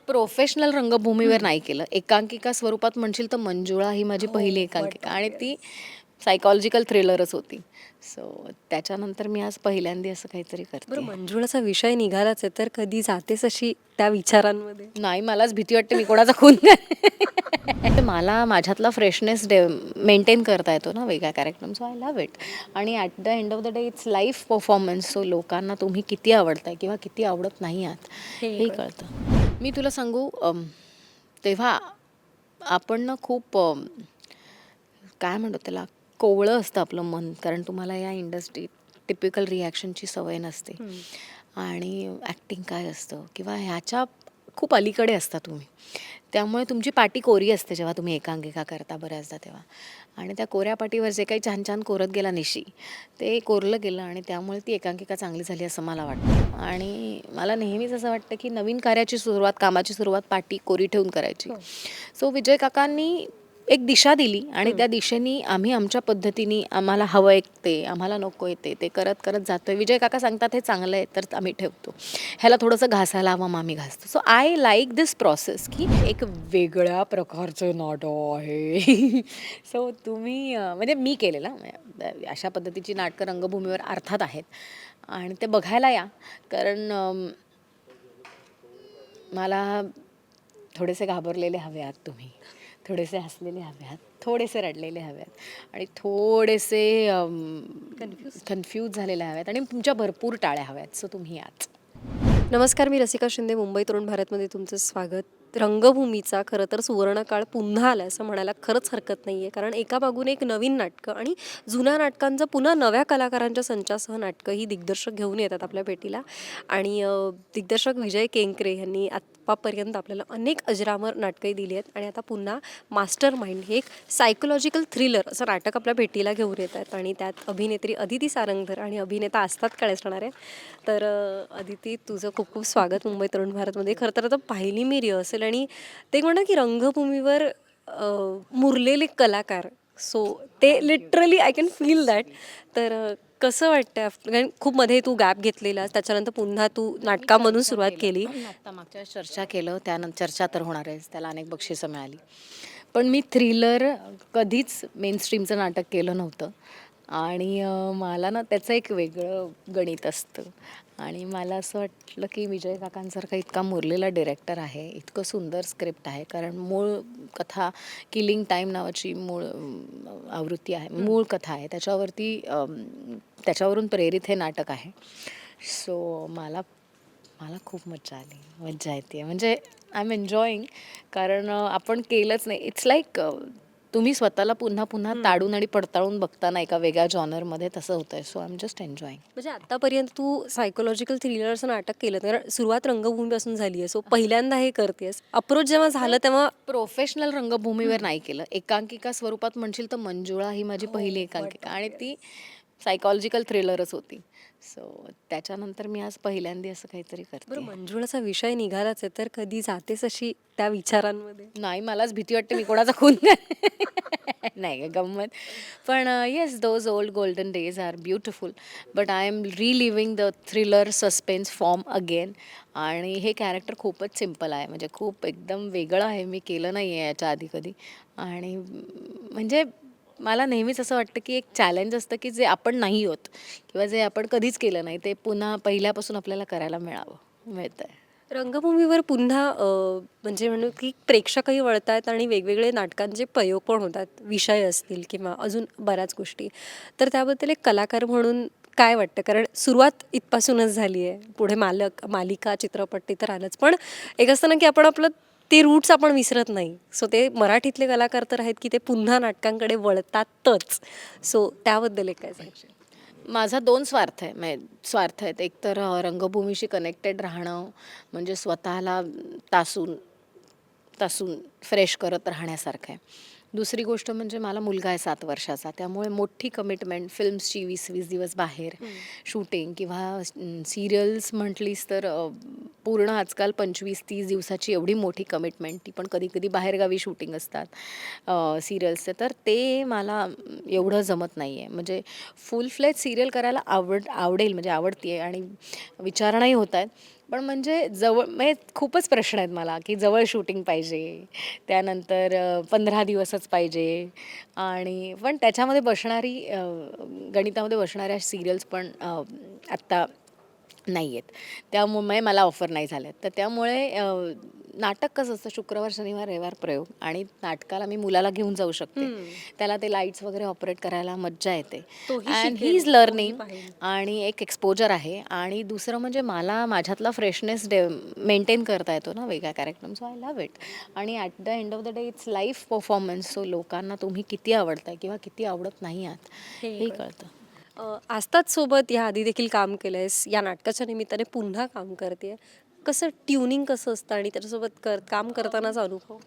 Professional रंगभूमीवर नाही केलं. एकांकिका स्वरूपात म्हणशील तर मंजुळा ही माझी पहिली एकांकिका आणि ती सायकॉलॉजिकल थ्रिलरच होती. सो त्याच्यानंतर मी आज पहिल्यांदा असं काहीतरी बरं, करते. मंजुळाचा विषय निघालाच आहे, तर कधी जातेस अशी त्या विचारांमध्ये? नाही, मलाच भीती वाटते मी कोणाचा खून तर मला माझ्यातला फ्रेशनेस मेंटेन करता येतो ना वेगळ्या character, so I love it. आणि at the end of the day it's life performance. So लोकांना तुम्ही किती आवडताय किंवा किती आवडत नाही आहात हे कळतं. मी तुला सांगू, तेव्हा आपण ना खूप काय म्हणतो त्याला, कोवळं असतं आपलं मन, कारण तुम्हाला या इंडस्ट्रीत टिपिकल रिॲक्शनची सवय नसते आणि ॲक्टिंग काय असतं किंवा ह्याच्या खूप अलीकडे असता तुम्ही. त्यामुळे तुमची पाटी कोरी असते जेव्हा तुम्ही एकांकिका करता बऱ्याचदा तेव्हा. आणि त्या कोऱ्या पाटीवर जे काही छान छान कोरत गेला निशी, ते कोरलं गेलं आणि त्यामुळे ती एकांकिका चांगली झाली असं मला वाटतं. आणि मला नेहमीच असं वाटतं की नवीन कार्याची सुरुवात, कामाची सुरुवात पाटी कोरी ठेवून करायची. सो विजय काकांनी एक दिशा दिली आणि त्या दिशेने आम्ही आमच्या पद्धतीने, आम्हाला हवं आहे ते, आम्हाला नको आहे ते करत करत जातोय. विजय काका सांगतात हे चांगलं आहे तर आम्ही ठेवतो, ह्याला थोडंसं घासायला हवं मग आम्ही घासतो. So I like this process की एक वेगळ्या प्रकारचं नाटक आहे. सो तुम्ही म्हणजे मी केलेलं अशा पद्धतीची नाटकं रंगभूमीवर अर्थात आहेत आणि ते बघायला या. कारण मला थोडेसे घाबरलेले हवे आहात तुम्ही, थोडेसे हसलेले हवे आहात, थोडेसे रडलेले हवे आहेत आणि थोडेसे कन्फ्यूज झालेले हवे आहेत आणि तुमच्या भरपूर टाळ्या हव्या आहेत. सो तुम्ही याच. नमस्कार, मी रसिका शिंदे. मुंबई तरुण भारतमध्ये तुमचं स्वागत. रंगभूमीचा खरं तर सुवर्णकाळ पुन्हा आला असं म्हणायला खरंच हरकत नाही आहे, कारण एका मागून एक नवीन नाटकं आणि जुन्या नाटकांचं पुन्हा नव्या कलाकारांच्या संचासह नाटकं ही दिग्दर्शक घेऊन येतात आपल्या भेटीला. आणि दिग्दर्शक विजय केंकरे यांनी आत्तापर्यंत आपल्याला अनेक अजरामर नाटकंही दिली आहेत आणि आता पुन्हा मास्टर माइंड हे एक सायकोलॉजिकल थ्रिलर असं नाटक आपल्या भेटीला घेऊन येत आहेत. आणि त्यात अभिनेत्री अदिती सारंगधर आणि अभिनेता असतात काळे असणार आहे. तर अदिती, तुझं खूप खूप स्वागत मुंबई तरुण भारतमध्ये. खरं तर आता पाहिली मी रिहर्सल आणि ते म्हणा की रंगभूमीवर मुरलेले कलाकार. सो ते literally I can feel that. तर कसं वाटतं, कारण खूप मध्ये तू गॅप घेतलेला, त्याच्यानंतर पुन्हा तू नाटकामधून सुरुवात केली. आता मागच्या वेळेस चर्चा केलं, त्यानंतर चर्चा तर होणारच, त्याला अनेक बक्षिसं मिळाली. पण मी थ्रिलर कधीच मेनस्ट्रीमचं नाटक केलं नव्हतं आणि मला ना त्याचं एक वेगळं गणित असतं आणि मला असं वाटलं की विजय काकांसारखा इतका मुरलेला डिरेक्टर आहे, इतकं सुंदर स्क्रिप्ट आहे. कारण मूळ कथा किलिंग टाईम नावाची मूळ आवृत्ती आहे, मूळ कथा आहे, त्याच्यावरून प्रेरित हे नाटक आहे. सो मला मला खूप मज्जा येते, म्हणजे आय एम एन्जॉईंग. कारण आपण केलंच नाही. इट्स लाईक तुम्ही स्वतःला पुन्हा पुन्हा ताडून आणि पडताळून बघताना एका वेगळ्या जॉनरमध्ये तसं होतंय. So I am just enjoying. म्हणजे आतापर्यंत तू सायकोलॉजिकल थ्रिलरचं नाटक केलं, तर सुरुवात रंगभूमीपासून झाली आहे. सो पहिल्यांदा हे करतेस. अप्रोच जेव्हा झालं तेव्हा प्रोफेशनल रंगभूमीवर नाही केलं. एकांकिका स्वरूपात म्हणशील तर मंजुळा ही माझी पहिली एकांकिका आणि ती सायकॉलॉजिकल थ्रिलरच होती. सो त्याच्यानंतर मी आज पहिल्यांदा असं काहीतरी बरं, करते. मंजुळाचा विषय निघालाच आहे, तर कधी जातेस अशी त्या विचारांमध्ये? नाही, मलाच भीती वाटते मी कोणाचा खून नाही गंमत. पण yes, those old golden days are beautiful. But I am reliving the thriller suspense form again. आणि हे कॅरेक्टर खूपच सिम्पल आहे, म्हणजे खूप एकदम वेगळं आहे. मी केलं नाही आहे याच्या आधी कधी. आणि म्हणजे मला नेहमीच असं वाटतं की एक चॅलेंज असतं की जे आपण नाही होत किंवा जे आपण कधीच केलं नाही ते पुन्हा पहिल्यापासून आपल्याला करायला मिळतं आहे. रंगभूमीवर पुन्हा म्हणजे म्हणू की प्रेक्षकही वळत आहेत आणि वेगवेगळे नाटकांचे प्रयोग पण होतात, विषय असतील किंवा अजून बऱ्याच गोष्टी. तर त्याबद्दल एक कलाकार म्हणून काय वाटतं? कारण सुरुवात इथपासूनच झाली आहे, पुढे मालिका, चित्रपट ते तर आलंच, पण एक असतं ना की आपण आपलं ते रूट्स आपण विसरत नाही. सो ते मराठीतले कलाकार तर आहेत की ते पुन्हा नाटकांकडे वळतातच. सो त्याबद्दल एक काय सांगशील? माझा 2 स्वार्थ आहे, स्वार्थ आहेत. एक तर रंगभूमीशी कनेक्टेड राहणं, म्हणजे स्वतःला तासून तासून फ्रेश करत राहण्यासारखं आहे. दुसरी गोष्ट म्हणजे मला मुलगा आहे 7 वर्षाचा, त्यामुळे मोठी कमिटमेंट फिल्म्सची 20-20 दिवस बाहेर शूटिंग किंवा सिरियल्स म्हटलीस तर पूर्ण आजकाल 25-30 दिवसाची एवढी मोठी कमिटमेंट, ती पण कधी-कधी बाहेरगावी शूटिंग असतात सिरियल्सचे. तर ते मला एवढं जमत नाही आहे. म्हणजे फुल फ्लेज सिरियल करायला आवडेल, म्हणजे आवडते आहे आणि विचारणाही होत आहेत. पण म्हणजे जवळ म्हणजे खूपच प्रश्न आहेत मला, की जवळ शूटिंग पाहिजे, त्यानंतर 15 दिवसच पाहिजे आणि पण त्याच्यामध्ये बसणारी गणितामध्ये बसणाऱ्या सीरियल्स पण आत्ता नाही आहेत. त्यामुळे मला ऑफर नाही झाल्यात. तर त्यामुळे नाटक कसं असतं शुक्रवार, शनिवार, रविवार प्रयोग आणि नाटकाला मी मुलाला घेऊन जाऊ शकते. त्याला ते लाईट्स वगैरे ऑपरेट करायला मज्जा येते तोही अँड ही शिकेल, इज तोही लर्निंग पाहिल. आणि एक एक्सपोजर आहे आणि दुसरं म्हणजे मला माझ्यातला फ्रेशनेस मेंटेन करता येतो ना वेगळ्या character so I love it आणि at the end of the day it's life performance so लोकांना तुम्ही किती आवडताय किंवा किती आवडत नाही आहात हे हेही कळतं. कळतं. आस्ताद सोबत या आधी देखील काम केलंयस, या नाटकाच्या निमित्ताने पुन्हा काम करतेय. कसं ट्युनिंग कसं असतं आणि त्याच्यासोबत काम करतानाचा अनुभव?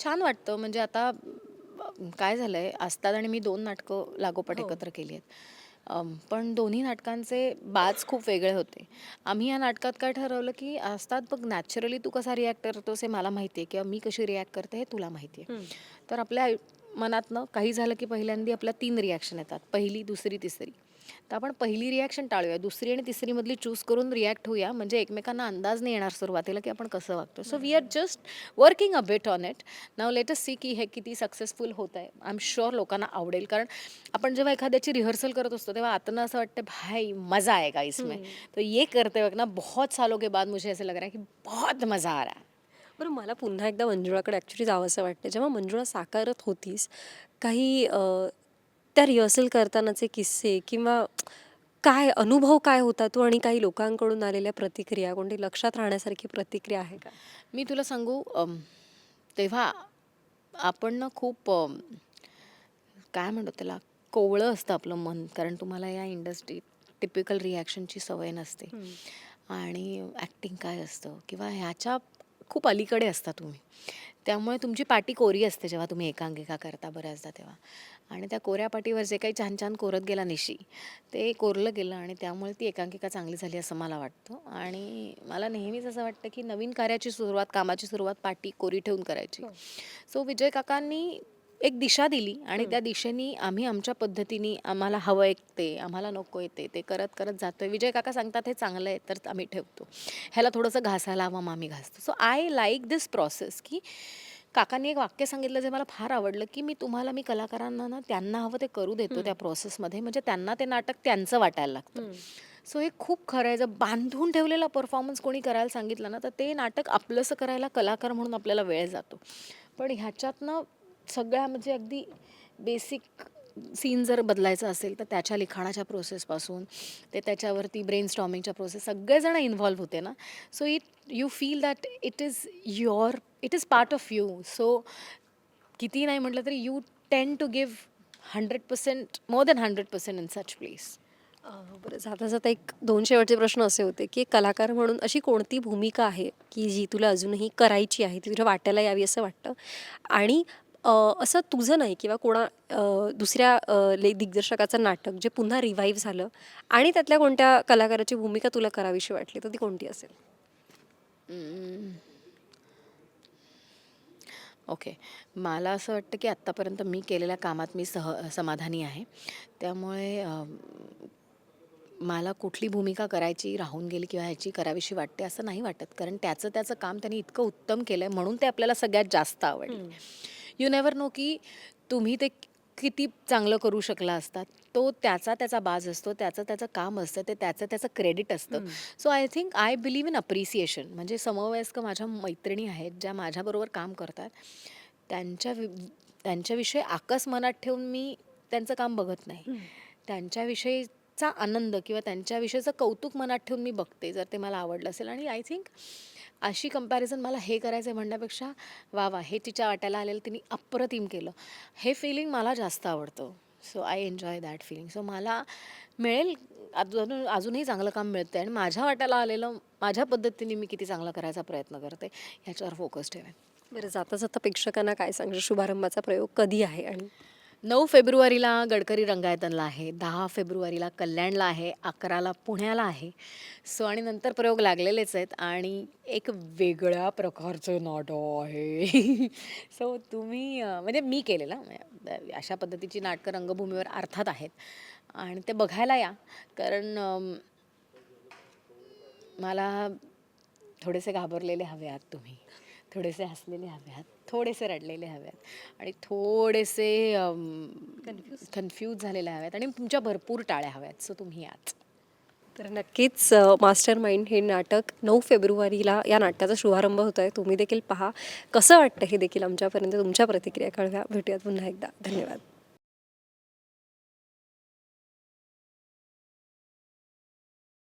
छान वाटतं म्हणजे आता काय झालंय आस्ताद आणि मी 2 नाटकं लागोपाठ हो. एकत्र केली आहेत. पण दोन्ही नाटकांचे बाज खूप वेगळे होते. आम्ही या नाटकात काय ठरवलं, की आस्ताद बघ नॅचरली तू कसा रिॲक्ट करतोस हे मला माहिती आहे किंवा मी कशी रिॲक्ट करते हे तुला माहिती आहे. तर आपल्या मनातनं काही झालं, की पहिल्यांदा आपल्या 3 रिॲक्शन येतात. पहिली, दुसरी, तिसरी. तर आपण पहिली रिॲक्शन टाळूया. दुसरी आणि तिसरीमधली चूज करून रिॲक्ट होऊया. म्हणजे एकमेकांना अंदाज नाही येणार सुरुवातीला, की आपण कसं वागतो. So we are just working a bit on it. Now let us see की हे किती सक्सेसफुल होत आहे. आय एम शुअर लोकांना आवडेल. कारण आपण जेव्हा एखाद्याची रिहर्सल करत असतो, तेव्हा आतनं असं वाटतं, भाई मजा आएगा इसमें. तो ये करते वक्त ना बहुत सालों के बाद मुझे ऐसा लग रहा है, की बहुत मजा आ रहा है. बरं, मला पुन्हा एकदा मंजुळाकडे ॲक्च्युली जावंसं वाटतं. जेव्हा मंजुळा साकारत होतीस, काही त्या रिहर्सल करतानाचे किस्से किंवा काय अनुभव काय होता तो आणि काही लोकांकडून आलेल्या प्रतिक्रिया, कोणती लक्षात राहण्यासारखी प्रतिक्रिया आहे का? मी तुला सांगू तेव्हा आपण ना खूप काय म्हणतो त्याला कोवळं असतं आपलं मन कारण तुम्हाला या इंडस्ट्रीत टिपिकल रिॲक्शनची सवय नसते आणि ॲक्टिंग काय असतं किंवा ह्याच्या खूप अलीकडे असता तुम्ही त्यामुळे तुमची पाटी कोरी असते जेव्हा तुम्ही एकांकिका करता बऱ्याचदा तेव्हा आणि त्या कोऱ्या पाटीवर जे काही छान छान कोरत गेला निशी ते कोरलं गेलं आणि त्यामुळे ती एकांकिका चांगली झाली असं मला वाटतं आणि मला नेहमीच असं वाटतं की नवीन कार्याची सुरुवात कामाची सुरुवात पाटी कोरी ठेवून करायची सो विजय काकांनी एक दिशा दिली आणि त्या दिशेने आम्ही आमच्या पद्धतीने आम्हाला हवं एक ते आम्हाला नको येते ते करत करत जातोय विजय काका सांगतात हे चांगलं आहे तर आम्ही ठेवतो ह्याला थोडंसं घासायला हवं मग आम्ही घासतो so I like this process की काकांनी एक वाक्य सांगितलं जे मला फार आवडलं की मी कलाकारांना ना त्यांना हवं ते करू देतो त्या प्रोसेसमध्ये म्हणजे त्यांना ते नाटक त्यांचं वाटायला लागतं सो हे खूप खरं आहे जर बांधून ठेवलेला परफॉर्मन्स कोणी करायला सांगितलं ना तर ते नाटक आपलंसं करायला कलाकार म्हणून आपल्याला वेळ जातो पण ह्याच्यातनं सगळ्या म्हणजे अगदी बेसिक सीन जर बदलायचा असेल तर त्याच्या लिखाणाच्या प्रोसेसपासून ते त्याच्यावरती ब्रेन स्टॉमिंगच्या प्रोसेस सगळेजण इन्व्हॉल्व्ह होते ना so you feel that it is part of you so किती नाही म्हटलं तरी you tend to give 100% more than 100% in such place बरं, जाता जाता एक दोन शेवटचे प्रश्न असे होते की एक कलाकार म्हणून अशी कोणती भूमिका आहे की जी तुला अजूनही करायची आहे ती तुला वाटायला यावी असं वाटतं आणि असं तुझं नाही किंवा दुसऱ्या दिग्दर्शकाचं नाटक जे पुन्हा रिवाईव्ह झालं आणि त्यातल्या कोणत्या कलाकाराची भूमिका तुला करावीशी वाटली तर ती कोणती असेल? ओके मला असं वाटतं की आत्तापर्यंत मी केलेल्या कामात मी समाधानी आहे त्यामुळे मला कुठली भूमिका करायची राहून गेली किंवा ह्याची करावीशी वाटते असं नाही वाटत कारण त्याचं त्याचं काम त्यांनी इतकं उत्तम केलं आहे म्हणून ते आपल्याला सगळ्यात जास्त आवडले यू नेवर नो की तुम्ही ते किती चांगलं करू शकला असतात तो त्याचा त्याचा बाज असतो त्याचं त्याचं काम असतं ते त्याचं त्याचं क्रेडिट असतं so I think I believe in appreciation म्हणजे समवयस्क माझ्या मैत्रिणी आहेत ज्या माझ्याबरोबर काम करतात त्यांच्या त्यांच्याविषयी आकस मनात ठेवून मी त्यांचं काम बघत नाही त्यांच्याविषयीचा आनंद किंवा त्यांच्याविषयीचं कौतुक मनात ठेवून मी बघते जर ते मला आवडलं असेल आणि आय थिंक अशी कंपॅरिझन मला हे करायचं आहे म्हणण्यापेक्षा वा वा हे तिच्या वाट्याला आलेलं तिने अप्रतिम केलं हे फिलिंग मला जास्त आवडतं so I enjoy that feeling so मला मिळेल अजूनही चांगलं काम मिळतं आणि माझ्या वाट्याला आलेलं माझ्या पद्धतीने मी किती चांगलं करायचा प्रयत्न करते ह्याच्यावर फोकस ठेवेन बरं, जाता जाता प्रेक्षकांना काय सांगशील? शुभारंभाचा प्रयोग कधी आहे आणि 9 फेब्रुवारीला गडकरी रंगायतनला आहे 10 फेब्रुवारीला कल्याणला आहे 11ला पुण्याला आहे सो आणि नंतर प्रयोग लागलेलेच आहेत आणि एक वेगळ्या प्रकारचं नाटक आहे सो तुम्ही म्हणजे मी केलेलं अशा पद्धतीची नाटकं रंगभूमीवर अर्थात आहेत आणि ते बघायला या कारण मला थोडेसे घाबरलेले हवे आहात तुम्ही, थोडेसे हसलेले हवे आहात, थोडेसे रडलेले हवे आहेत आणि थोडेसे कन्फ्यूज झालेले हवे आहेत आणि तुमच्या भरपूर टाळ्या हव्या आहेत. सो तुम्ही याच. तर नक्कीच मास्टर माइंड हे नाटक 9 फेब्रुवारीला या नाटकाचा शुभारंभ होत आहे. तुम्ही देखील पहा. कसं वाटतं हे देखील आमच्यापर्यंत तुमच्या प्रतिक्रिया कळव्या. भेटूयात पुन्हा एकदा. धन्यवाद.